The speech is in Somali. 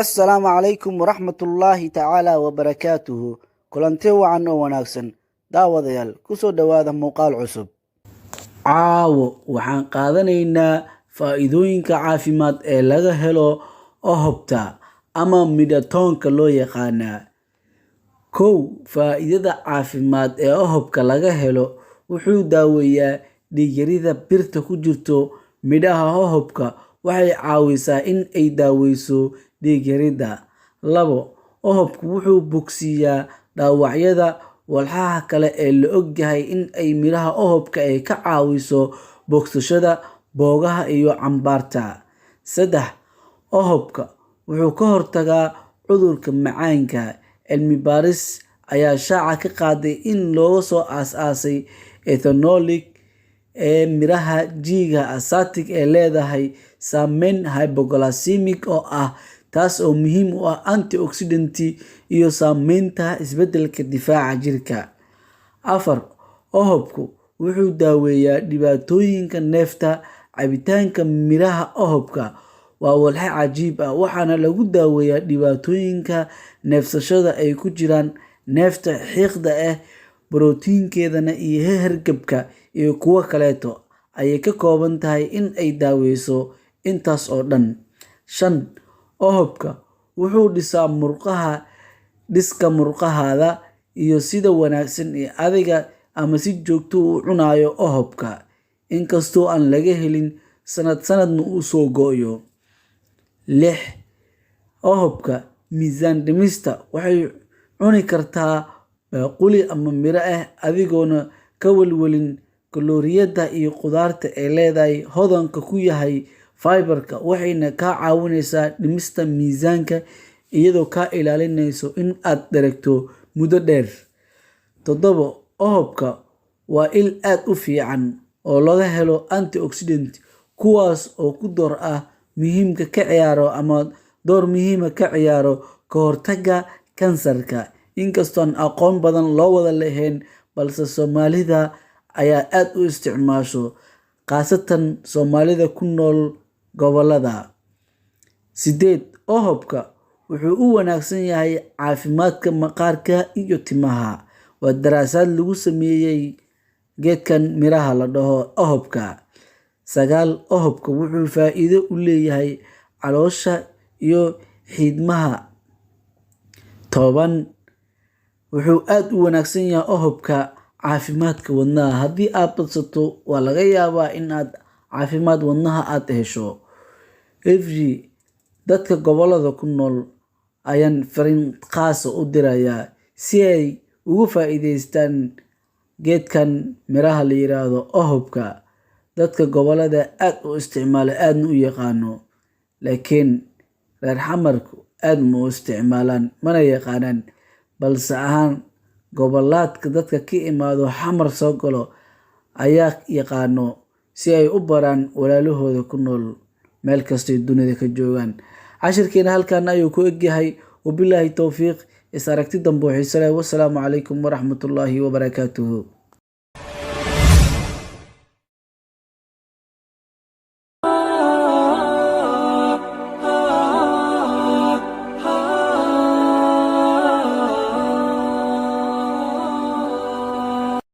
Assalaamu calaykum waraxmatullaahi tacaala wabarakaatuhu. Kulanti wacan oo wanaagsan daawadayaal kusoo dhowaada muuqaal cusub. Caawo waxaan qaadanaynaa faa'iidooyinka caafimaad ee laga helo ohobta ama midhatoonka loo yaqaana. Kow, faa'iidada caafimaad ee ohobka laga helo wuxuu daaweeyaa dhiig-yarida birta ku jirto midhaha ohobka. Waxay caawisaa in ay daaweyso dhiig-yarida. Labo, ohobku wuxuu bogsiiyaa dhaawacyada walxaha kale ee la og yahay in ay midhaha ohobka ay ka caawiso bogsashada boogaha iyo cambaarta. Saddex, ohobka wuxuu ka hortagaa cudurka macaanka. Cilmi baaris ayaa shaaca ka qaaday in looga soo aasay ethanolic ee midhaha G-ga asatic ee leedahay saameyn hypoglycemic oo ah taas oo muhiim u ah antioxidant iyo saameynta isbeddelka difaaca jirka. Afar, ohobku wuxuu daaweeyaa dhibaatooyinka neefta. Cabitaanka midhaha ohobka waa walxo cajiib ah, waxaana lagu daaweeyaa dhibaatooyinka neefsashada ay ku jiraan neefta xiiqda ah, borotiinkeedana iyo hargabka iyo kuwo kaleeto ayay ka kooban tahay in ay daaweyso intaas oo dhan. Shan, ohobka wuxuu dhisaa dhiska murqahaada iyo sida wanaagsan ee adiga ama si joogto u cunayo ohobka, inkastoo aan laga helin sanadna uu soo go'yo. Lix, ohobka miisaan dhimista. Waxay cuni kartaa baaquli ama miro ah adigoona ka walwalin kalooriyada iyo khudaarta ay leedahay hodanka ku yahay fiber-ka, waxayna kaa caawinaysaa dhimista miisaanka iyadoo kaa ilaalinayso in aad dheregto muddo dheer. Toddobo, ohobka waa il aad u fiican oo laga helo antioxidant kuwaas oo door muhiim ah ka ciyaaro ka hortagga kansarka. Inkastoo aan aqoon badan loo wada lahayn, balse Soomaalida ayaa aad u isticmaasho, khaasatan Soomaalida ku nool gobollada. Sideed, ohobka wuxuu u wanaagsan yahay caafimaadka maqaarka iyo timaha. Waa daraasad lagu sameeyay geedkan midhaha la dhaho ohobka. Sagaal, ohobka wuxuu faa'iido u leeyahay caloosha iyo xiidmaha. Toban, wuxuu aad u wanaagsan yahay ohobka caafimaadka wadnaha. Haddii aad badsato waa laga yaabaa in aad caafimaad wadnaha aad hesho. Dadka gobollada ku nool ayaan fariin khaas ah u dirayaa si ay uga faa'iidaystaan geedkan midhaha la yiraahdo ohobka. Dadka gobollada aad u isticmaala aadna u yaqaano, laakiin reer xamarku aad ma u isticmaalaan mana yaqaanaan, balse ahaan gobollaadka dadka ka imaado xamar soo galo ayaa yaqaano si ay u baraan walaalahooda ku nool meel kastay dunida ka joogaan. Cashirkeena halkan ayuu ku egyahay. Wabilaahi towfiiq. Is aragti dambe oo xiiso leh. Wassalaamu calaykum waraxmatullaahi wabarakaatuhu.